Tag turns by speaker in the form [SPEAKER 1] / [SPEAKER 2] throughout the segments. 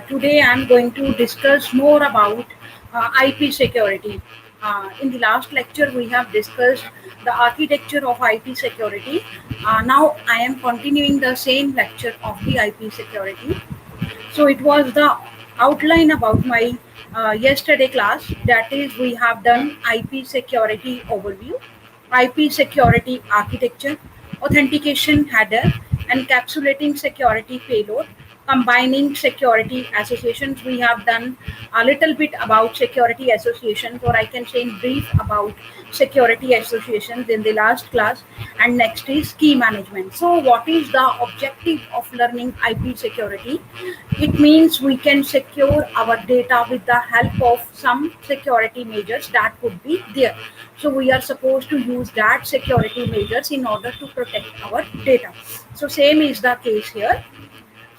[SPEAKER 1] Today I'm going to discuss more about IP security. In the last lecture, we have discussed the architecture of IP security. Now I am continuing the same lecture of the IP security. So it was the outline about my yesterday class. That is, we have done IP security overview, IP security architecture, authentication header, encapsulating security payload, combining security associations. We have done a little bit about security associations, or I can say in brief about security associations in the last class. And next is key management. So what is the objective of learning IP security? It means we can secure our data with the help of some security measures that could be there. So we are supposed to use that security measures in order to protect our data. So same is the case here.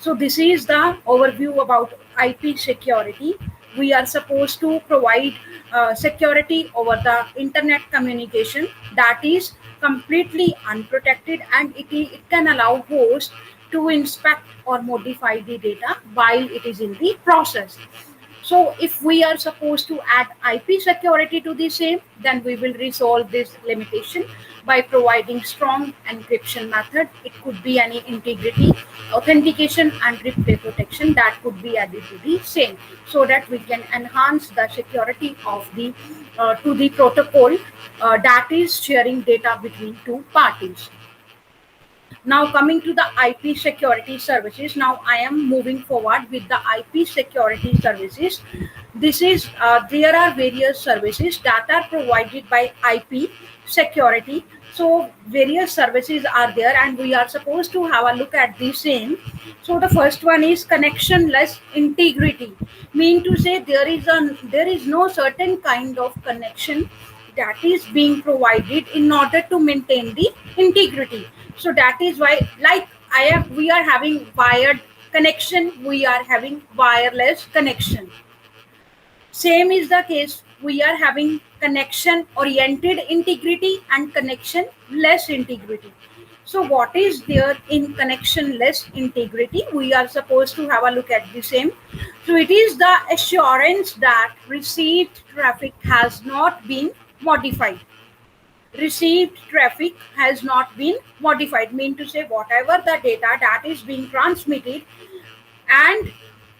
[SPEAKER 1] So this is the overview about IP security. We are supposed to provide security over the internet communication that is completely unprotected, and it can allow host to inspect or modify the data while it is in the process. So if we are supposed to add IP security to the same, then we will resolve this limitation by providing strong encryption method. It could be any integrity, authentication, and replay protection that could be added to the same, so that we can enhance the security of the to the protocol that is sharing data between two parties. Now coming to the IP security services. Now I am moving forward with the IP security services. This is there are various services that are provided by IP security. So various services are there, and we are supposed to have a look at the same. So the first one is connectionless integrity. Mean to say there is no certain kind of connection that is being provided in order to maintain the integrity. So that is why, like we are having wired connection, we are having wireless connection. Same is the case, we are having connection oriented integrity and connection less integrity. So what is there in connection less integrity? We are supposed to have a look at the same. So it is the assurance that received traffic has not been modified. Received traffic has not been modified, mean to say whatever the data that is being transmitted, and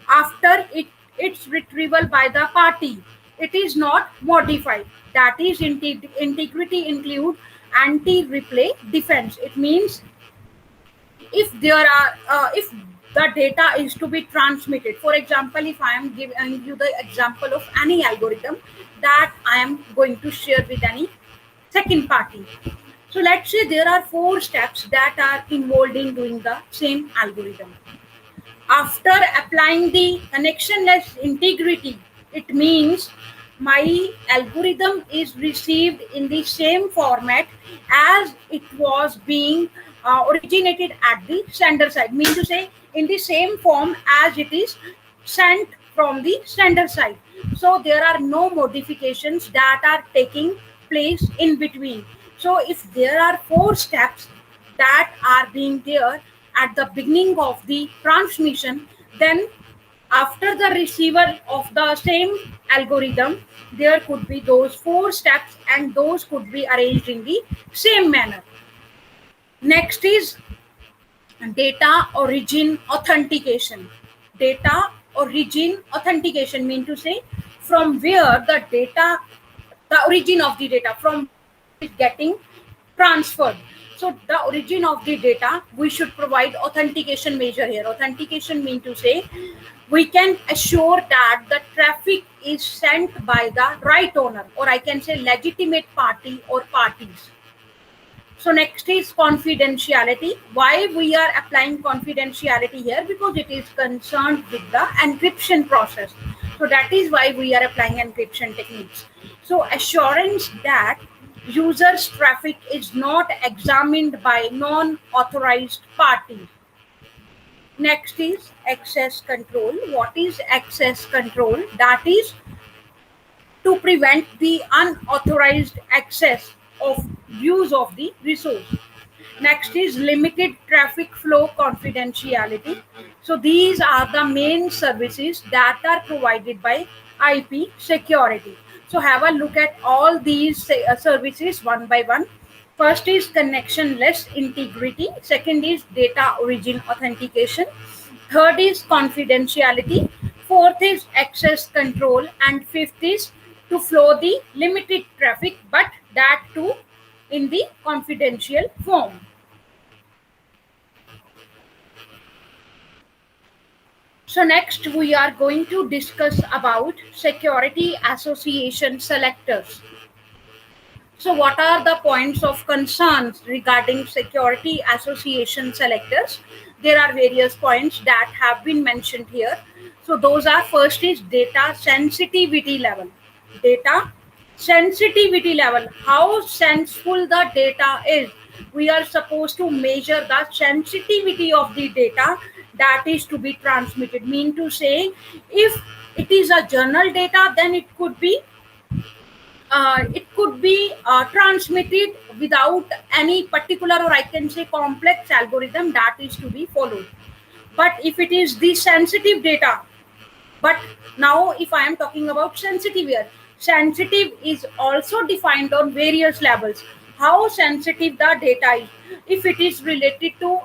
[SPEAKER 1] after its retrieval by the party, it is not modified. That is integrity include anti-replay defense. It means if there are if the data is to be transmitted, for example, if I am giving you the example of any algorithm that I am going to share with any second party. So let's say there are 4 steps that are involved in doing the same algorithm. After applying the connectionless integrity, it means my algorithm is received in the same format as it was being originated at the sender side. Mean to say in the same form as it is sent from the sender side. So there are no modifications that are taking place in between. So if there are 4 steps that are being there at the beginning of the transmission, then after the receival of the same algorithm, there could be those 4 steps, and those could be arranged in the same manner. Next is data origin authentication. Data origin authentication mean to say from where the data, the origin of the data, from is getting transferred. So the origin of the data, we should provide authentication measure here. Authentication mean to say we can assure that the traffic is sent by the right owner, or I can say legitimate party or parties. So next is confidentiality. Why we are applying confidentiality here? Because it is concerned with the encryption process. So that is why we are applying encryption techniques. So assurance that users traffic is not examined by non-authorized parties. Next is access control. What is access control? That is to prevent the unauthorized access of use of the resource. Next is limited traffic flow confidentiality. So these are the main services that are provided by IP security. So have a look at all these services one by one. First is connectionless integrity. Second is data origin authentication. Third is confidentiality. Fourth is access control. And fifth is to flow the limited traffic, but that too in the confidential form. So next we are going to discuss about security association selectors. So what are the points of concerns regarding security association selectors? There are various points that have been mentioned here. So those are, first is data sensitivity level. Data sensitivity level, how sensitive the data is. We are supposed to measure the sensitivity of the data that is to be transmitted. Mean to say, if it is a journal data, then it could be transmitted without any particular, or I can say complex algorithm that is to be followed. But if it is the sensitive data, but now if I am talking about sensitive here, sensitive is also defined on various levels. How sensitive the data is. If it is related to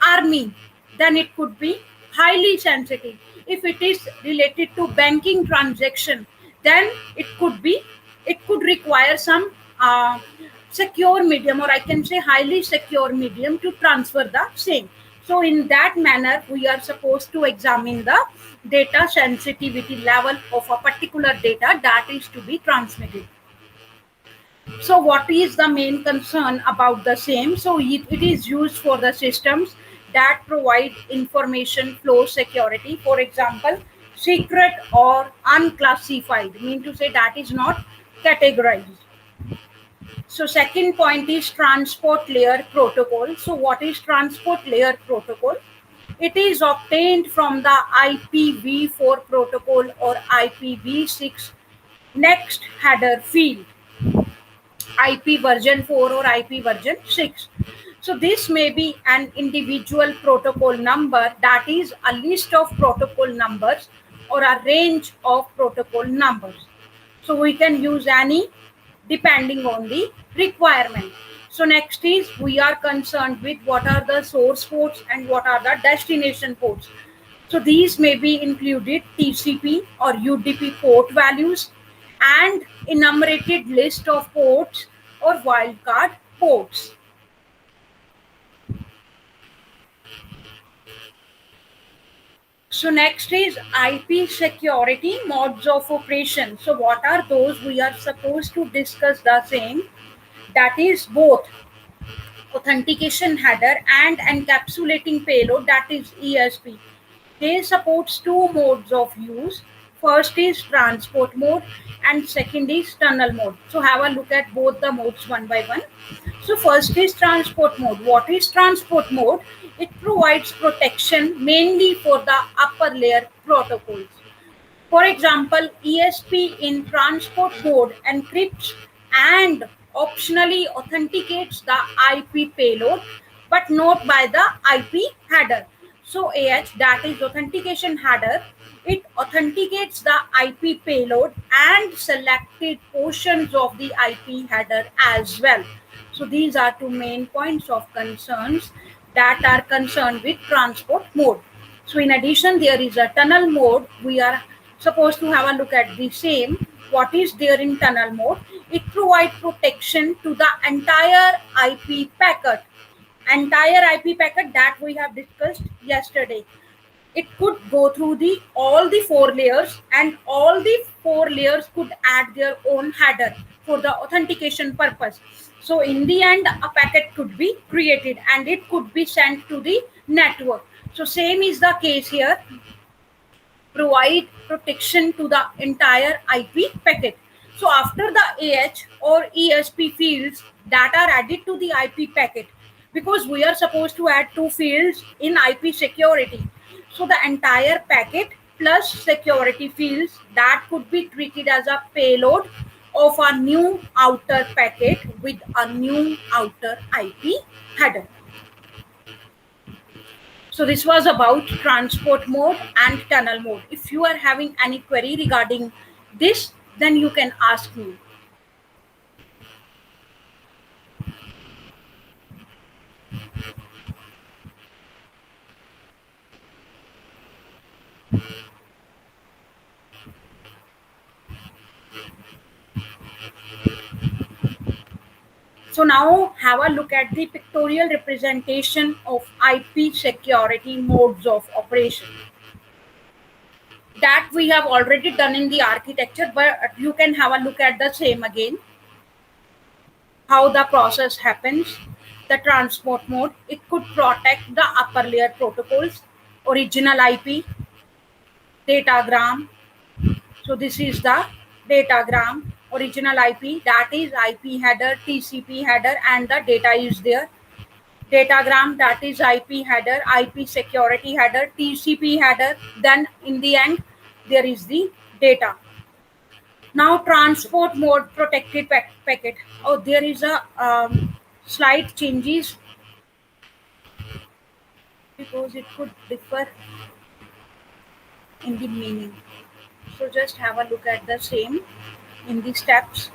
[SPEAKER 1] army, then it could be highly sensitive. If it is related to banking transaction, then it could require some secure medium, or I can say highly secure medium, to transfer the same. So in that manner, we are supposed to examine the data sensitivity level of a particular data that is to be transmitted. So what is the main concern about the same? So it is used for the systems that provide information flow security. For example, secret or unclassified, mean to say that is not categorized. So second point is transport layer protocol. So what is transport layer protocol? It is obtained from the IPv4 protocol or IPv6 next header field, IP version 4 or IP version 6. So this may be an individual protocol number, that is a list of protocol numbers or a range of protocol numbers. So we can use any depending on the requirement. So next is, we are concerned with what are the source ports and what are the destination ports. So these may be included TCP or UDP port values and enumerated list of ports or wildcard ports. So next is IP security modes of operation. So what are those? We are supposed to discuss the same. That is both authentication header and encapsulating payload, that is ESP. They supports two modes of use. First is transport mode and second is tunnel mode. So have a look at both the modes one by one. So first is transport mode. What is transport mode? It provides protection mainly for the upper layer protocols. For example, ESP in transport mode encrypts and optionally authenticates the IP payload, but not by the IP header. So AH, that is authentication header, it authenticates the IP payload and selected portions of the IP header as well. So these are two main points of concerns that are concerned with transport mode. So in addition, there is a tunnel mode. We are supposed to have a look at the same. What is there in tunnel mode? It provides protection to the entire IP packet. Entire IP packet that we have discussed yesterday. It could go through the all the four layers, and all the four layers could add their own header for the authentication purpose. So in the end, a packet could be created and it could be sent to the network. So same is the case here. Provide protection to the entire IP packet. So after the AH or ESP fields that are added to the IP packet, because we are supposed to add two fields in IP security. So the entire packet plus security fields that could be treated as a payload of a new outer packet with a new outer IP header. So this was about transport mode and tunnel mode. If you are having any query regarding this, then you can ask me. So now have a look at the pictorial representation of IP security modes of operation. That we have already done in the architecture, but you can have a look at the same again. How the process happens. The transport mode, it could protect the upper layer protocols, original IP, datagram. So this is the datagram, original IP, that is IP header, TCP header, and the data is there. Datagram, that is IP header, IP security header, TCP header, then in the end there is the data. Now transport mode protected packet. Oh, there is a slight changes because it could differ in the meaning. So just have a look at the same in the steps.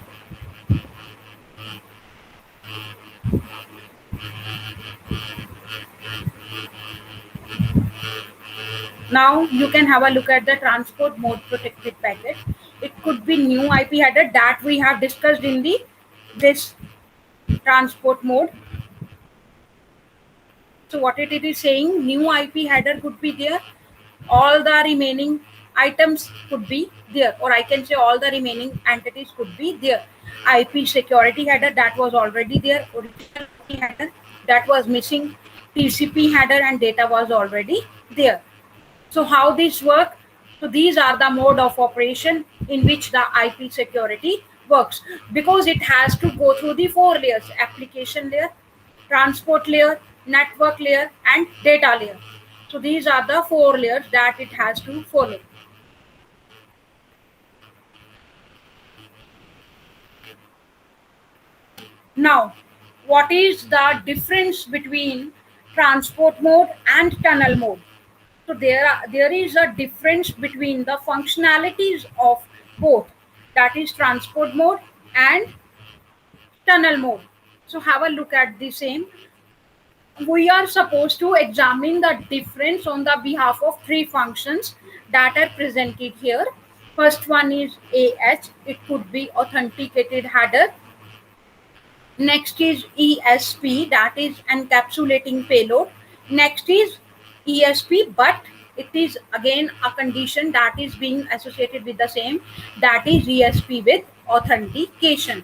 [SPEAKER 1] Now you can have a look at the transport mode protected packet. It could be new IP header that we have discussed in the this transport mode. So what it is saying, new IP header could be there, all the remaining items could be there, or I can say all the remaining entities could be there. IP security header, that was already there, original IP header that was missing, TCP header and data was already there. So how this work? So these are the mode of operation in which the IP security works, because it has to go through the 4 layers: application layer, transport layer, network layer, and data layer. So these are the 4 layers that it has to follow. Now, what is the difference between transport mode and tunnel mode? So there is a difference between the functionalities of both, that is transport mode and tunnel mode. So have a look at the same. We are supposed to examine the difference on the behalf of 3 functions that are presented here. First one is AH, it could be authenticated header. Next is ESP, that is encapsulating payload. Next is ESP, but it is again a condition that is being associated with the same, that is ESP with authentication.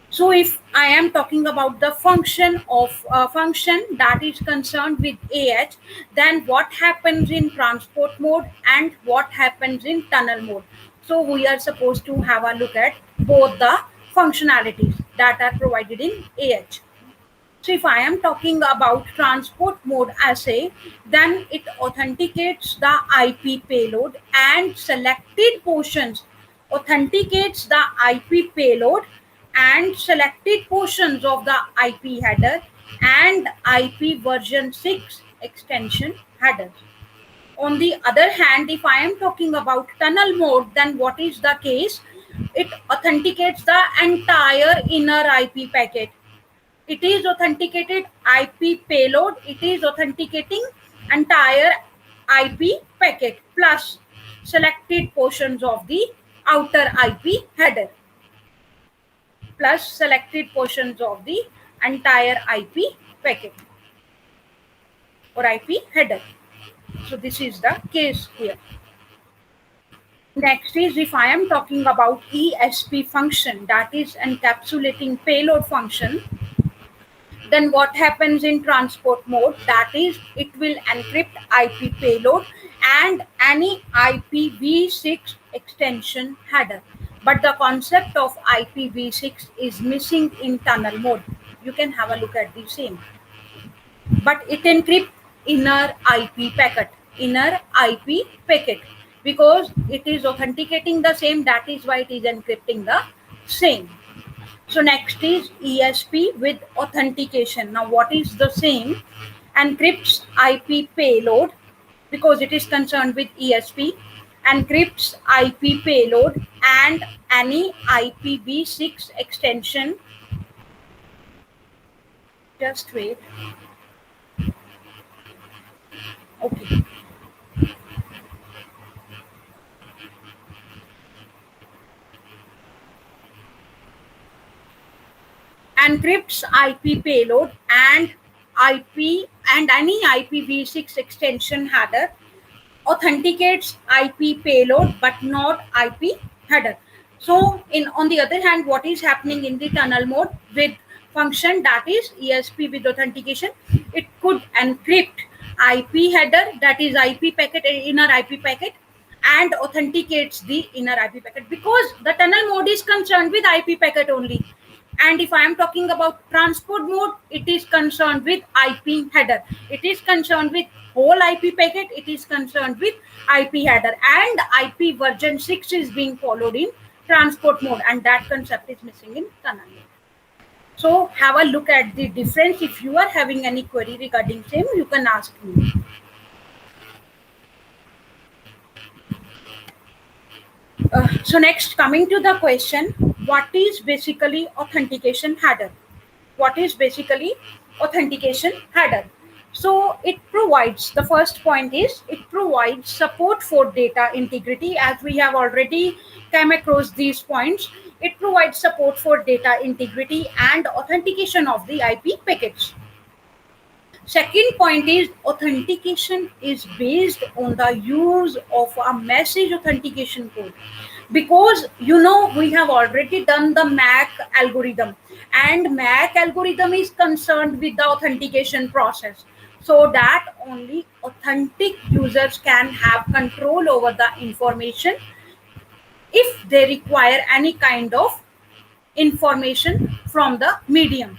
[SPEAKER 1] So if I am talking about the function of function that is concerned with AH, then what happens in transport mode and what happens in tunnel mode? So we are supposed to have a look at both the functionalities that are provided in AH. So if I am talking about transport mode assay, then it authenticates the IP payload and selected portions, authenticates the IP payload and selected portions of the IP header and IP version 6 extension header. On the other hand, if I am talking about tunnel mode, then what is the case? It authenticates the entire inner IP packet. It is authenticated IP payload. It is authenticating entire IP packet plus selected portions of the outer IP header plus selected portions of the entire IP packet or IP header. So this is the case here. Next is if I am talking about ESP function, that is encapsulating payload function, then what happens in transport mode, that is it will encrypt IP payload and any IPv6 extension header, but the concept of IPv6 is missing in tunnel mode. You can have a look at the same, but it encrypts inner IP packet because it is authenticating the same, that is why it is encrypting the same. So next is ESP with authentication. Now what is the same? encrypts IP payload because it is concerned with ESP, encrypts IP payload and any IPv6 extension. Just wait. Okay. Encrypts IP payload and IP and any IPv6 extension header, authenticates IP payload but not IP header. So in on the other hand, what is happening in the tunnel mode with function that is ESP with authentication, it could encrypt IP header, that is IP packet, inner IP packet, and authenticates the inner IP packet because the tunnel mode is concerned with IP packet only. And if I am talking about transport mode, it is concerned with IP header. It is concerned with whole IP packet. It is concerned with IP header, and IP version 6 is being followed in transport mode, and that concept is missing in tunnel mode. So have a look at the difference. If you are having any query regarding same, you can ask me. So next, coming to the question, what is basically authentication header? What is basically authentication header? So it provides, the first point is it provides support for data integrity, as we have already come across these points. It provides support for data integrity and authentication of the IP packets. Second point is authentication is based on the use of a message authentication code, because you know we have already done the MAC algorithm, and MAC algorithm is concerned with the authentication process, so that only authentic users can have control over the information if they require any kind of information from the medium.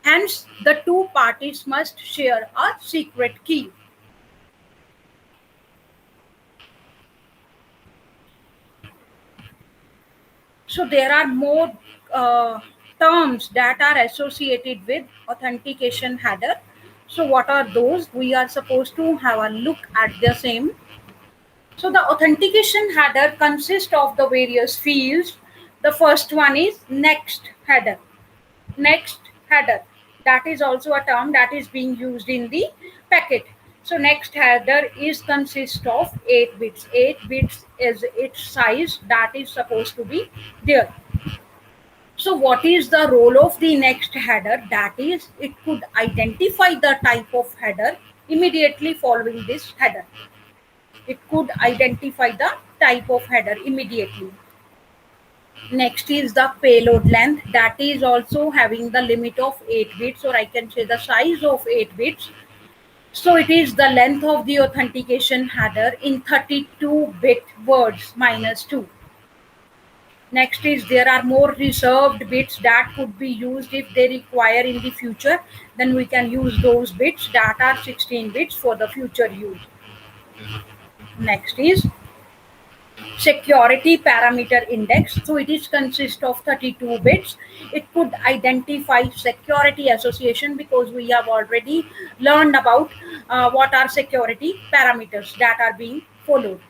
[SPEAKER 1] Hence, the two parties must share a secret key. So there are more terms that are associated with authentication header. So what are those? We are supposed to have a look at the same. So the authentication header consists of the various fields. The first one is next header. Next header, that is also a term that is being used in the packet. So next header is consist of 8 bits. 8 bits is its size that is supposed to be there. So what is the role of the next header? That is, it could identify the type of header immediately following this header. It could identify the type of header immediately. Next is the payload length, that is also having the limit of 8 bits, or I can say the size of 8 bits. So it is the length of the authentication header in 32-bit words minus 2. Next is there are more reserved bits that could be used if they require in the future. Then we can use those bits that are 16 bits for the future use. Next is security parameter index. So it is consist of 32 bits. It could identify security association because we have already learned about what are security parameters that are being followed.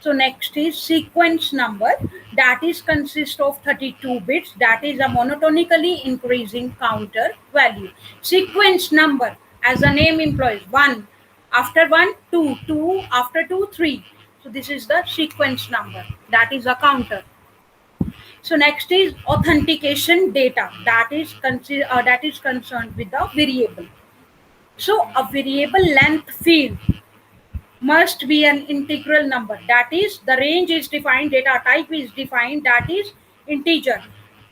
[SPEAKER 1] So next is sequence number, that is consist of 32 bits, that is a monotonically increasing counter value. Sequence number, as the name implies, 1 after 1, 2, 2 after 2, 3. So this is the sequence number, that is a counter. So next is authentication data, that is concerned with the variable. So a variable length field must be an integral number, that is the range is defined, data type is defined, that is integer,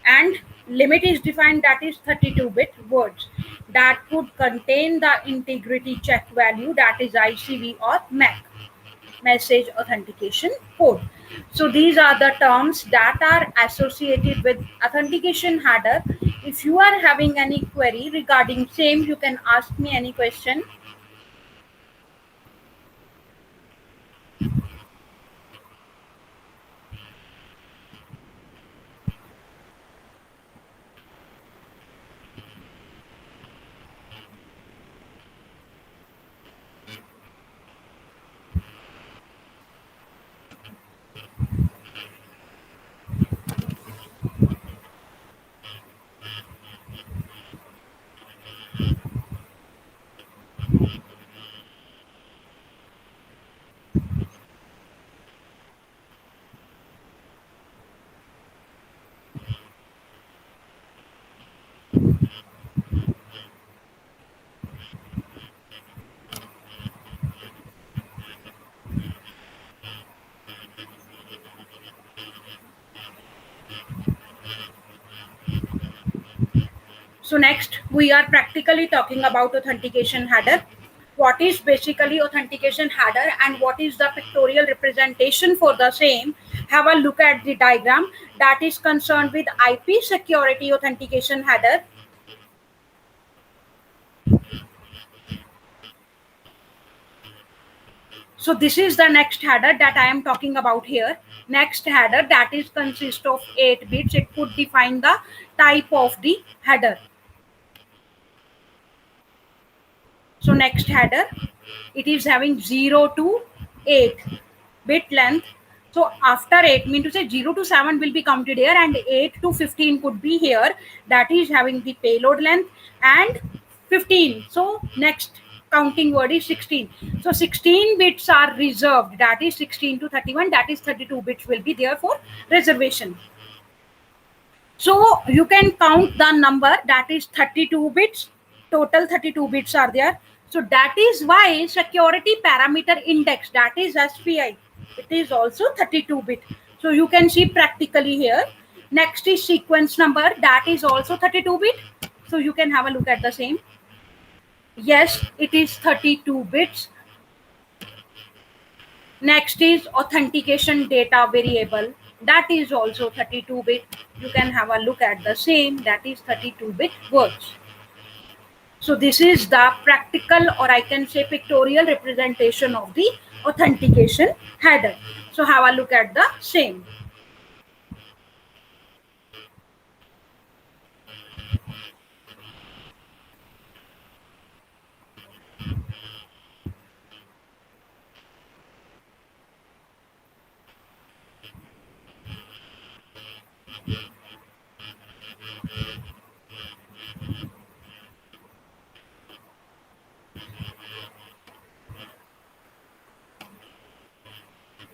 [SPEAKER 1] and limit is defined, that is 32-bit words, that could contain the integrity check value, that is ICV or MAC, message authentication code. So these are the terms that are associated with authentication header. If you are having any query regarding same, you can ask me any question. So next we are practically talking about authentication header. What is basically authentication header and what is the pictorial representation for the same? Have a look at the diagram that is concerned with IP security authentication header. So this is the next header that I am talking about here. Next header that is consist of 8 bits. It could define the type of the header. So next header, it is having 0 to 8 bit length. So after 8, mean to say 0 to 7 will be counted here and 8 to 15 could be here. That is having the payload length and 15. So next counting word is 16. So 16 bits are reserved. That is 16 to 31. That is 32 bits will be there for reservation. So you can count the number, that is 32 bits. Total 32 bits are there. So that is why security parameter index, that is SPI, it is also 32 bit. So you can see practically here. Next is sequence number, that is also 32 bit. So you can have a look at the same. Yes, it is 32 bits. Next is authentication data variable, that is also 32 bit. You can have a look at the same, that is 32 bit words. So this is the practical, or I can say pictorial representation of the authentication header. So have a look at the same.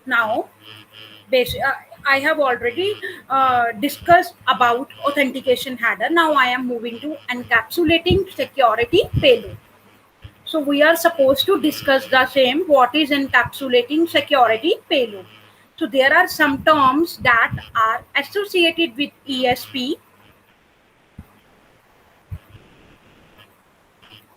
[SPEAKER 1] Now, I have already discussed about authentication header. Now I am moving to encapsulating security payload. So we are supposed to discuss the same, what is encapsulating security payload. So there are some terms that are associated with ESP.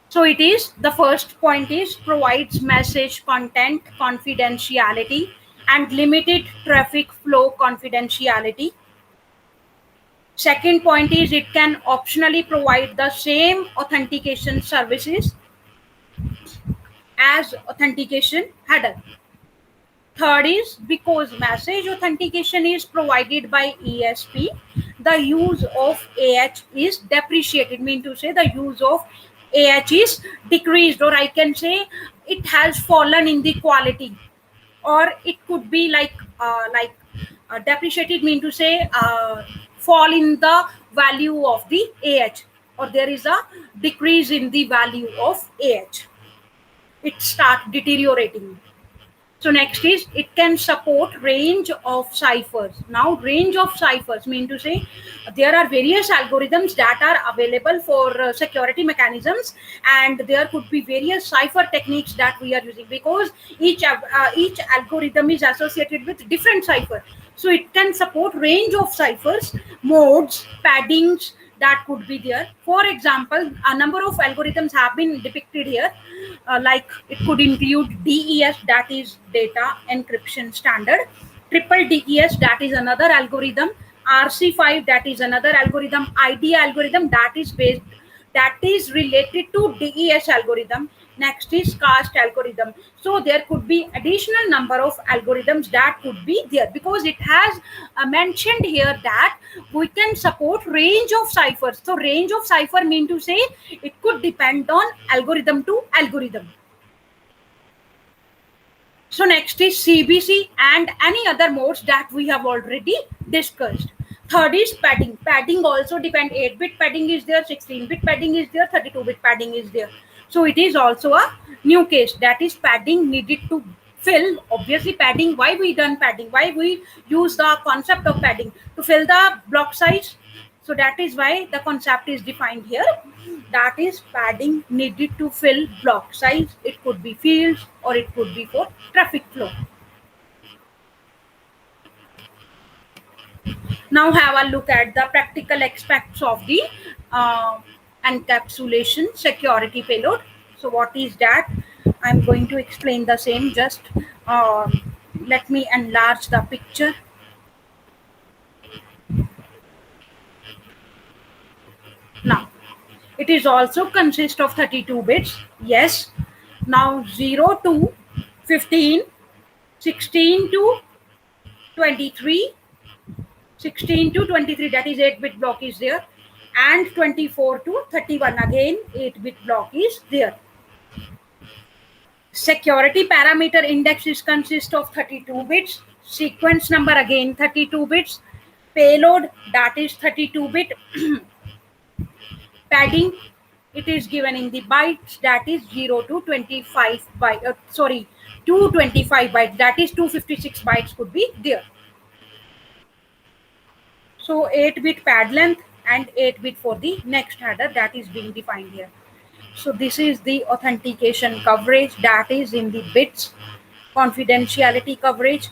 [SPEAKER 1] So it is, the first point is provides message content confidentiality and limited traffic flow confidentiality. Second point is it can optionally provide the same authentication services as authentication header. Third is because message authentication is provided by ESP, the use of AH is depreciated. Mean to say the use of AH is decreased, or I can say it has fallen in the quality, or it could be depreciated. Mean to say fall in the value of the AH, or there is a decrease in the value of AH. It start deteriorating. So next is it can support range of ciphers. Now range of ciphers mean to say there are various algorithms that are available for security mechanisms, and there could be various cipher techniques that we are using, because each algorithm is associated with different cipher. So it can support range of ciphers, modes, paddings that could be there. For example, a number of algorithms have been depicted here. Like it could include DES, that is data encryption standard, triple DES, that is another algorithm, RC5, that is another algorithm, IDEA algorithm, that is related to DES algorithm. Next is cast algorithm. So there could be additional number of algorithms that could be there, because it has mentioned here that we can support range of ciphers. So range of cipher mean to say it could depend on algorithm to algorithm. So next is CBC and any other modes that we have already discussed. Third is padding. Padding also depend, 8-bit padding is there, 16-bit padding is there, 32-bit padding is there. So it is also a new case, that is padding needed to fill. Obviously padding, why we done padding? Why we use the concept of padding? To fill the block size. So that is why the concept is defined here. That is padding needed to fill block size. It could be fields or it could be for traffic flow. Now have a look at the practical aspects of the encapsulation security payload. So what is that? I'm going to explain the same. Just let me enlarge the picture. Now, it is also consist of 32 bits. Yes. Now 0 to 15, 16 to 23, 16 to 23, that is 8-bit block is there, and 24 to 31, again 8-bit block is there. Security parameter index is consist of 32 bits, sequence number again 32 bits, payload that is 32 bit, padding it is given in the bytes, that is 0 to 25 byte, 225 bytes, that is 256 bytes could be there. So 8-bit pad length and 8-bit for the next header, that is being defined here. So this is the authentication coverage, that is in the bits, confidentiality coverage,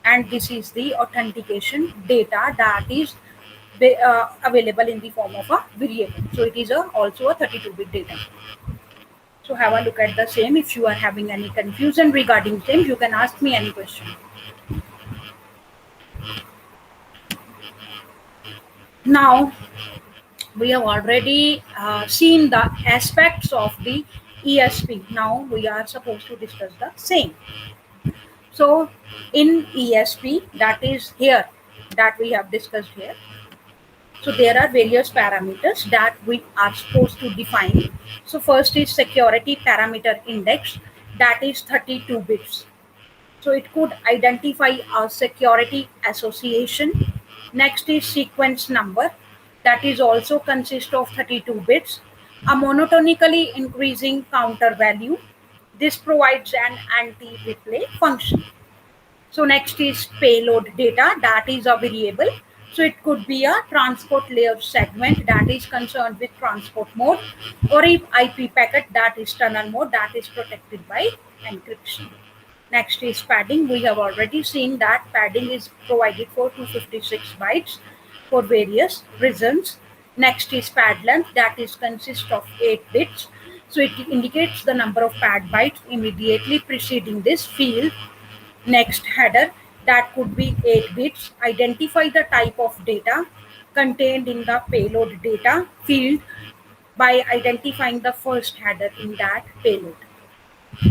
[SPEAKER 1] and this is the authentication data, that is available in the form of a variable. So it is also a 32-bit data. So have a look at the same. If you are having any confusion regarding same, you can ask me any question. Now, we have already seen the aspects of the ESP. Now we are supposed to discuss the same. So in ESP, that is here, that we have discussed here. So there are various parameters that we are supposed to define. So first is security parameter index, that is 32 bits. So it could identify a security association. Next is sequence number, that is also consist of 32 bits. A monotonically increasing counter value. This provides an anti-replay function. So next is payload data, that is a variable. So it could be a transport layer segment that is concerned with transport mode, or if IP packet that is tunnel mode, that is protected by encryption. Next is padding. We have already seen that padding is provided for 256 bytes for various reasons. Next is pad length, that is consist of 8 bits. So it indicates the number of pad bytes immediately preceding this field. Next header, that could be 8 bits. Identify the type of data contained in the payload data field by identifying the first header in that payload.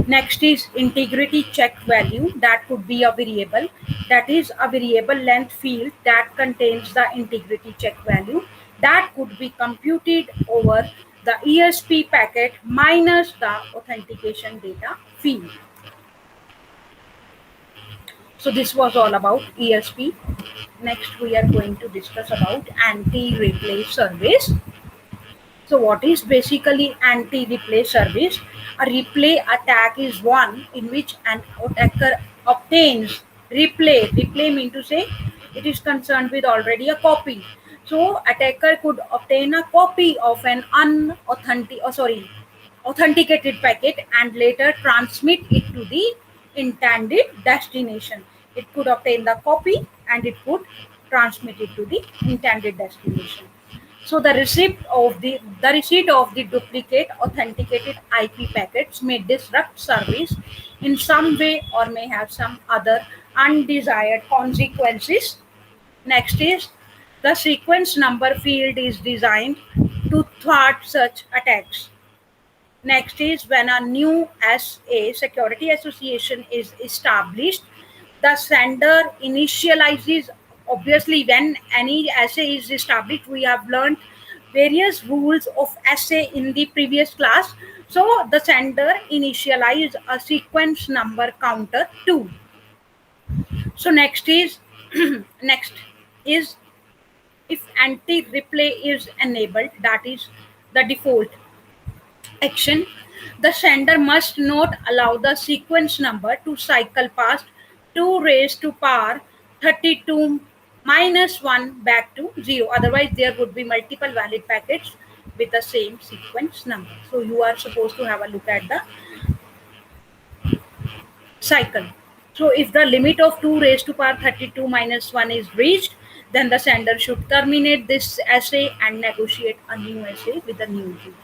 [SPEAKER 1] Next is integrity check value, that could be a variable, that is a variable length field that contains the integrity check value, that could be computed over the ESP packet minus the authentication data field. So this was all about ESP. Next we are going to discuss about anti-replay service. So what is basically anti-replay service? A replay attack is one in which an attacker obtains replay. Replay mean to say it is concerned with already a copy. So attacker could obtain a copy of an authenticated packet and later transmit it to the intended destination. It could obtain the copy and it could transmit it to the intended destination. So the receipt of the duplicate authenticated IP packets may disrupt service in some way or may have some other undesired consequences. Next is the sequence number field is designed to thwart such attacks. Next is when a new SA security association is established, the sender initializes. Obviously, when any SA is established, we have learned various rules of SA in the previous class. So the sender initializes a sequence number counter 2. So next is next is if anti-replay is enabled, that is the default action, the sender must not allow the sequence number to cycle past 2 raised to power 32 minus 1 back to 0. Otherwise, there would be multiple valid packets with the same sequence number. So you are supposed to have a look at the cycle. So if the limit of 2 raised to power 32 minus 1 is reached, then the sender should terminate this essay and negotiate a new essay with the new key.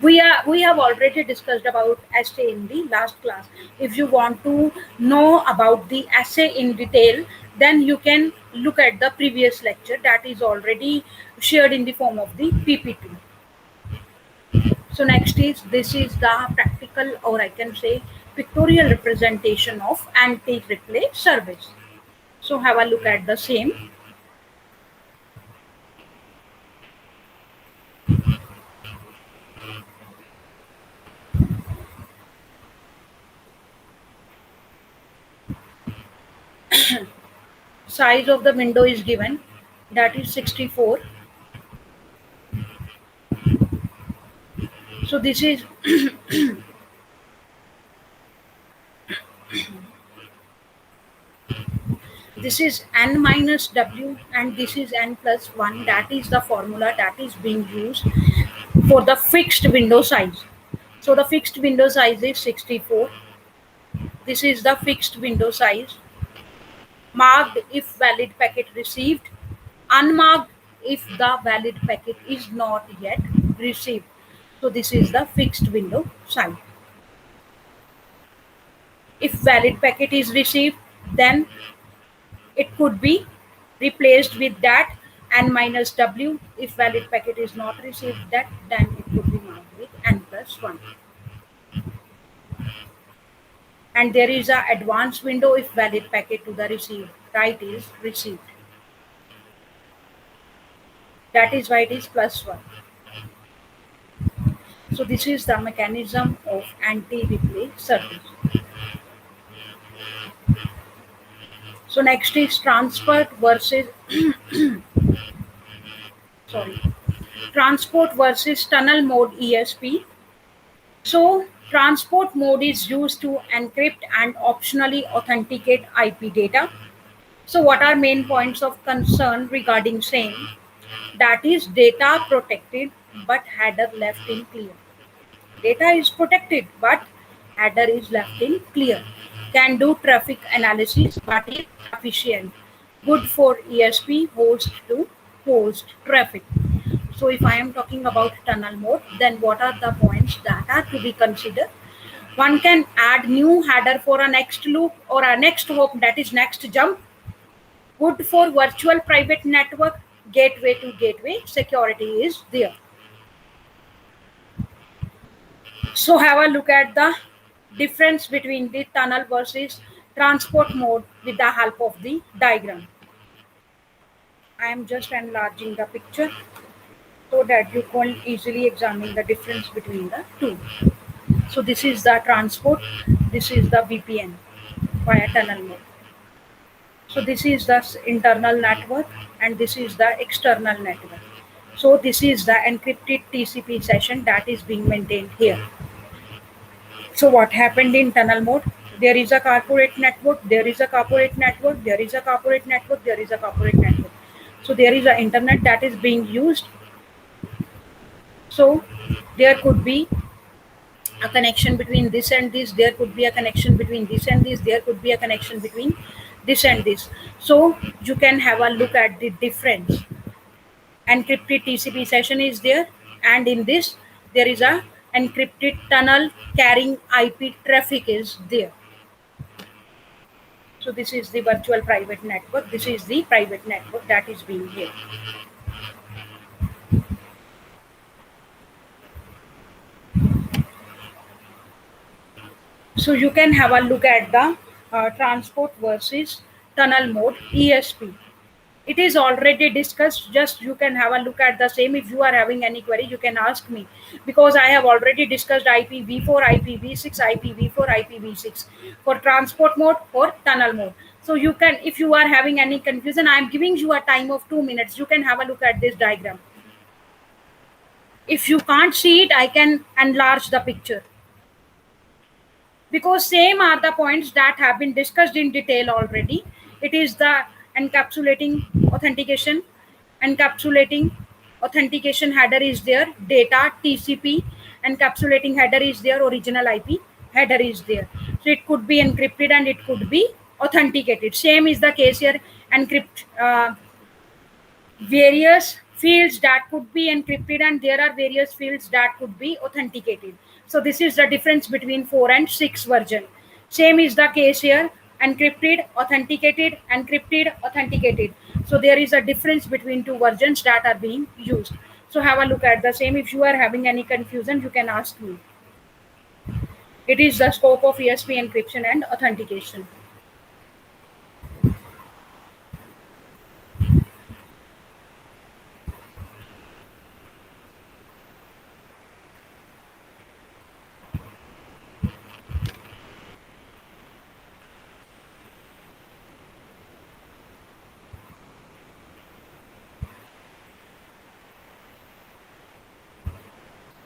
[SPEAKER 1] We have already discussed about essay in the last class. If you want to know about the essay in detail, then you can look at the previous lecture that is already shared in the form of the PPT. So next is, this is the practical, or I can say pictorial representation of anti-replay service. So have a look at the same. Size of the window is given, that is 64. So this is n minus w and this is n plus 1. That is the formula that is being used for the fixed window size. So the fixed window size is 64. This is the fixed window size. Marked if valid packet received, unmarked if the valid packet is not yet received. So this is the fixed window size. If valid packet is received, then it could be replaced with that n minus w. If valid packet is not received, that then it could be marked with n plus 1. And there is a advanced window if valid packet to the received write is received. That is why it is plus 1. So this is the mechanism of anti-replay service. So next is transport versus sorry, transport versus tunnel mode ESP. So transport mode is used to encrypt and optionally authenticate IP data. So what are main points of concern regarding same? That is data protected but header left in clear. Data is protected but header is left in clear. Can do traffic analysis but is efficient. Good for ESP host to host traffic. So if I am talking about tunnel mode, then what are the points that are to be considered? One can add new header for a next loop or a next hop, that is next jump. Good for virtual private network, gateway to gateway security is there. So have a look at the difference between the tunnel versus transport mode with the help of the diagram. I am just enlarging the picture so that you can easily examine the difference between the two. So this is the transport, this is the VPN via tunnel mode. So this is the internal network and this is the external network. So this is the encrypted TCP session that is being maintained here. So what happened in tunnel mode? There is a corporate network, there is a corporate network, there is a corporate network, there is a corporate network. So there is an internet that is being used. So there could be a connection between this and this, there could be a connection between this and this, there could be a connection between this and this. So you can have a look at the difference. Encrypted TCP session is there, and in this there is a encrypted tunnel carrying IP traffic is there. So this is the virtual private network, this is the private network that is being here. So you can have a look at the transport versus tunnel mode ESP. It is already discussed, just you can have a look at the same. If you are having any query, you can ask me, because I have already discussed IPv4, IPv6, IPv4, IPv6 for transport mode or tunnel mode. So you can, if you are having any confusion, I am giving you a time of 2 minutes. You can have a look at this diagram. If you can't see it, I can enlarge the picture, because same are the points that have been discussed in detail already. It is the encapsulating authentication. Encapsulating authentication header is there, data TCP encapsulating header is there, original IP header is there. So it could be encrypted and it could be authenticated. Same is the case here. various fields that could be encrypted and there are various fields that could be authenticated. So this is the difference between 4 and 6 version. Same is the case here, encrypted, authenticated, encrypted, authenticated. So there is a difference between two versions that are being used. So have a look at the same. If you are having any confusion, you can ask me. It is the scope of ESP encryption and authentication.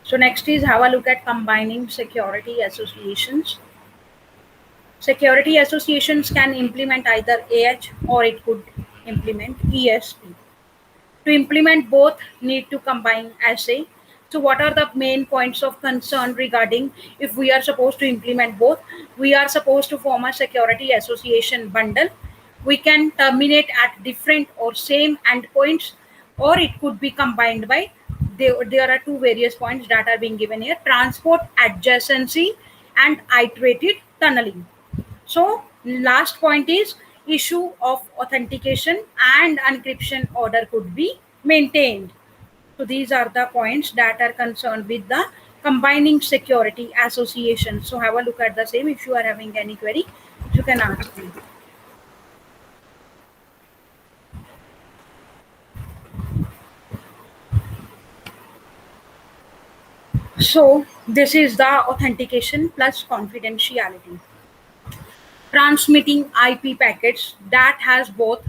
[SPEAKER 1] So next is have a look at combining security associations. Security associations can implement either AH or it could implement ESP. To implement both, need to combine assay. So what are the main points of concern regarding if we are supposed to implement both? We are supposed to form a security association bundle. We can terminate at different or same endpoints, or it could be combined by there are two various points that are being given here: transport adjacency and iterated tunneling. So last point is issue of authentication and encryption order could be maintained. So these are the points that are concerned with the combining security association. So have a look at the same. If you are having any query, you can ask me. So this is the authentication plus confidentiality. Transmitting IP packets that has both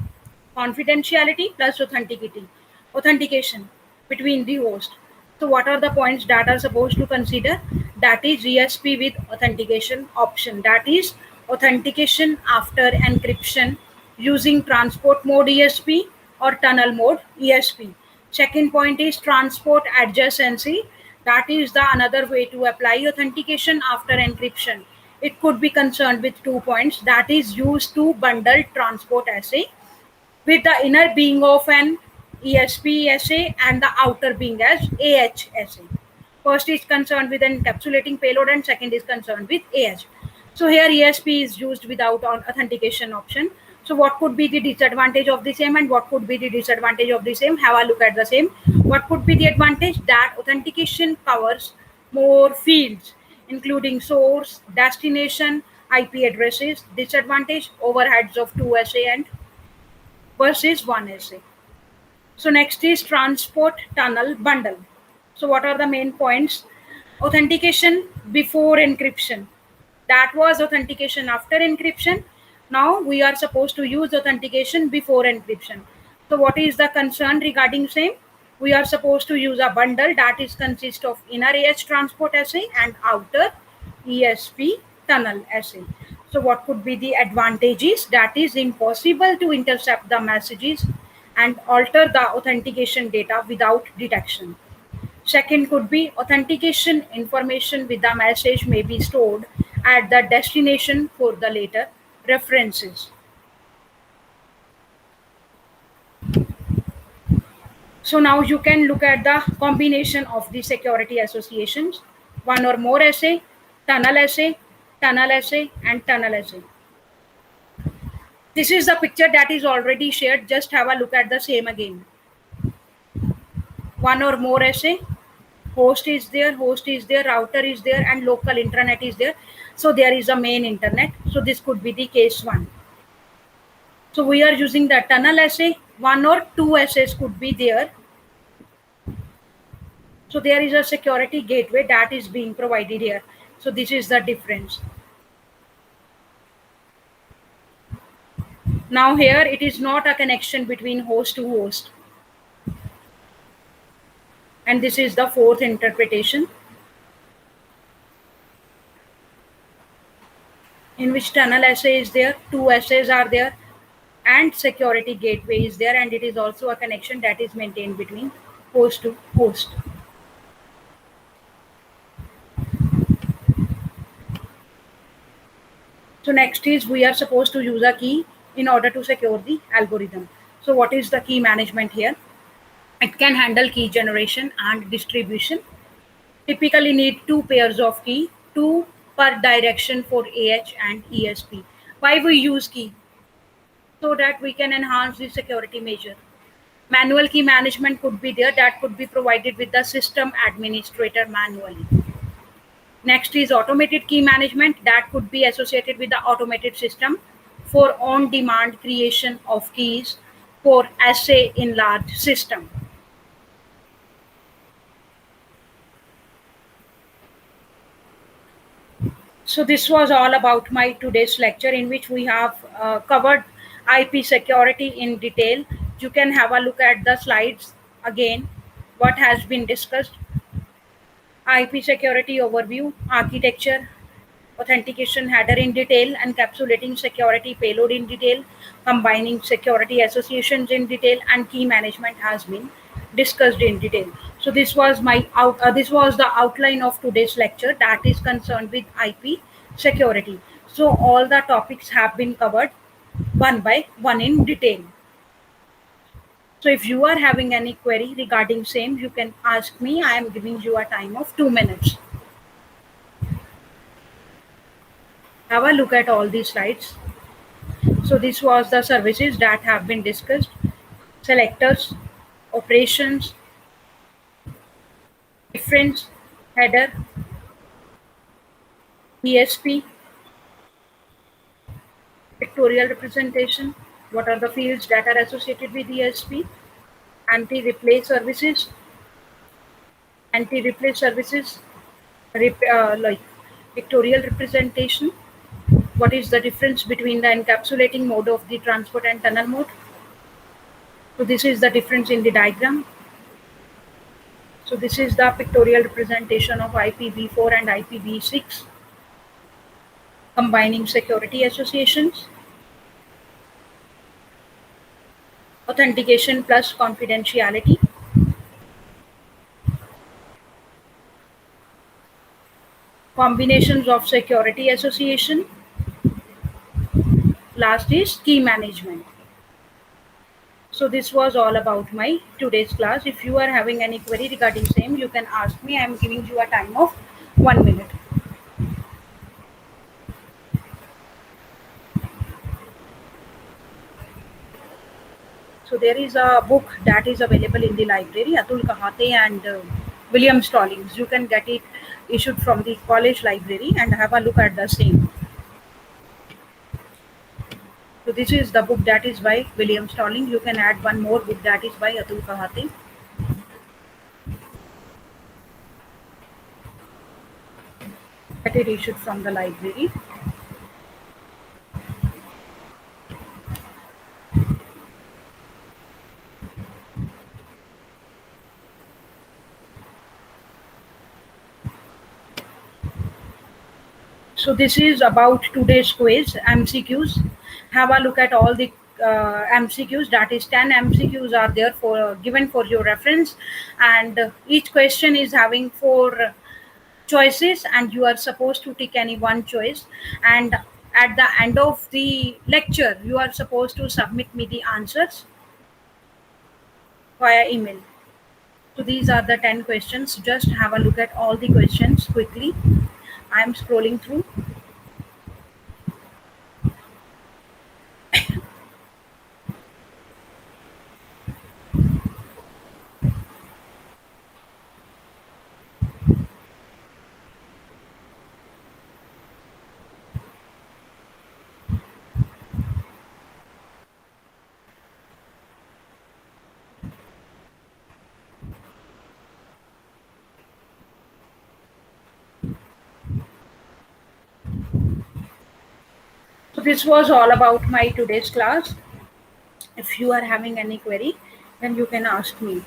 [SPEAKER 1] confidentiality plus authentication between the host. So what are the points that are supposed to consider? That is ESP with authentication option. That is authentication after encryption using transport mode ESP or tunnel mode ESP. Second point is transport adjacency. That is the another way to apply authentication after encryption. It could be concerned with 2 points, that is used to bundle transport assay with the inner being of an ESP assay and the outer being as AH assay. First is concerned with encapsulating payload and second is concerned with AH. So here ESP is used without authentication option. So what could be the disadvantage of the same and what could be the disadvantage of the same? Have a look at the same. What could be the advantage? That authentication covers more fields including source, destination, IP addresses. Disadvantage, overheads of 2 SA and versus 1 SA. So next is transport tunnel bundle. So what are the main points? Authentication before encryption. That was authentication after encryption. Now we are supposed to use authentication before encryption. So what is the concern regarding same? We are supposed to use a bundle that is consist of inner AH transport assay and outer ESP tunnel assay. So what could be the advantages? That is impossible to intercept the messages and alter the authentication data without detection. Second could be authentication information with the message may be stored at the destination for the later references. So now you can look at the combination of the security associations, one or more assay, tunnel assay, tunnel assay, and tunnel assay. This is the picture that is already shared. Just have a look at the same again. One or more assay, host is there, router is there, and local intranet is there. So there is a main internet. So this could be the case one. So we are using the tunnel assay. One or two assays could be there. So there is a security gateway that is being provided here. So this is the difference. Now here it is not a connection between host to host. And this is the fourth interpretation, in which tunnel assay is there, two assays are there, and security gateway is there, and it is also a connection that is maintained between host to host. So next is we are supposed to use a key in order to secure the algorithm. So what is the key management here? It can handle key generation and distribution. Typically need two pairs of key, two per direction for AH and ESP. Why we use key? So that we can enhance the security measure. Manual key management could be there, that could be provided with the system administrator manually. Next is automated key management, that could be associated with the automated system for on demand creation of keys for assay in large system. So this was all about my today's lecture, in which we have covered IP security in detail. You can have a look at the slides again, what has been discussed. IP security overview, architecture, authentication header in detail, encapsulating security payload in detail, combining security associations in detail, and key management has been discussed in detail. So this was the outline of today's lecture, that is concerned with IP security. So all the topics have been covered one by one in detail. So if you are having any query regarding same, you can ask me. I am giving you a time of 2 minutes. Have a look at all these slides. So this was the services that have been discussed. Selectors, operations, difference, header, ESP, pictorial representation, what are the fields that are associated with ESP, anti-replay services, anti-replay services, like pictorial representation, what is the difference between the encapsulating mode of the transport and tunnel mode. So this is the difference in the diagram. So this is the pictorial representation of IPv4 and IPv6, combining security associations, authentication plus confidentiality, combinations of security association, last is key management. So this was all about my today's class. If you are having any query regarding same, you can ask me. I am giving you a time of 1 minute. So there is a book that is available in the library, Atul Kahate and William Stallings. You can get it issued from the college library and have a look at the same. So this is the book that is by William Stallings. You can add one more book that is by Atul Kahate. Get it issued from the library. So this is about today's quiz MCQs. Have a look at all the MCQs. That is 10 MCQs are there for given for your reference, and each question is having four choices, and you are supposed to take any one choice. And at the end of the lecture, you are supposed to submit me the answers via email. So these are the 10 questions. Just have a look at all the questions quickly. I am scrolling through. So this was all about my today's class. If you are having any query, then you can ask me.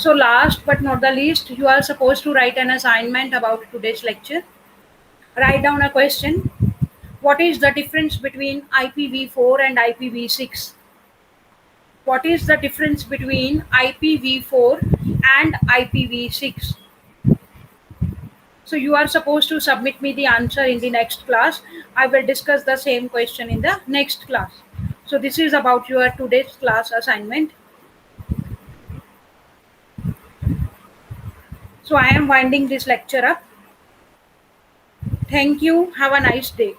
[SPEAKER 1] So last but not the least, you are supposed to write an assignment about today's lecture. Write down a question. What is the difference between IPv4 and IPv6? What is the difference between IPv4 and IPv6? So you are supposed to submit me the answer in the next class. I will discuss the same question in the next class. So this is about your today's class assignment. So I am winding this lecture up. Thank you. Have a nice day.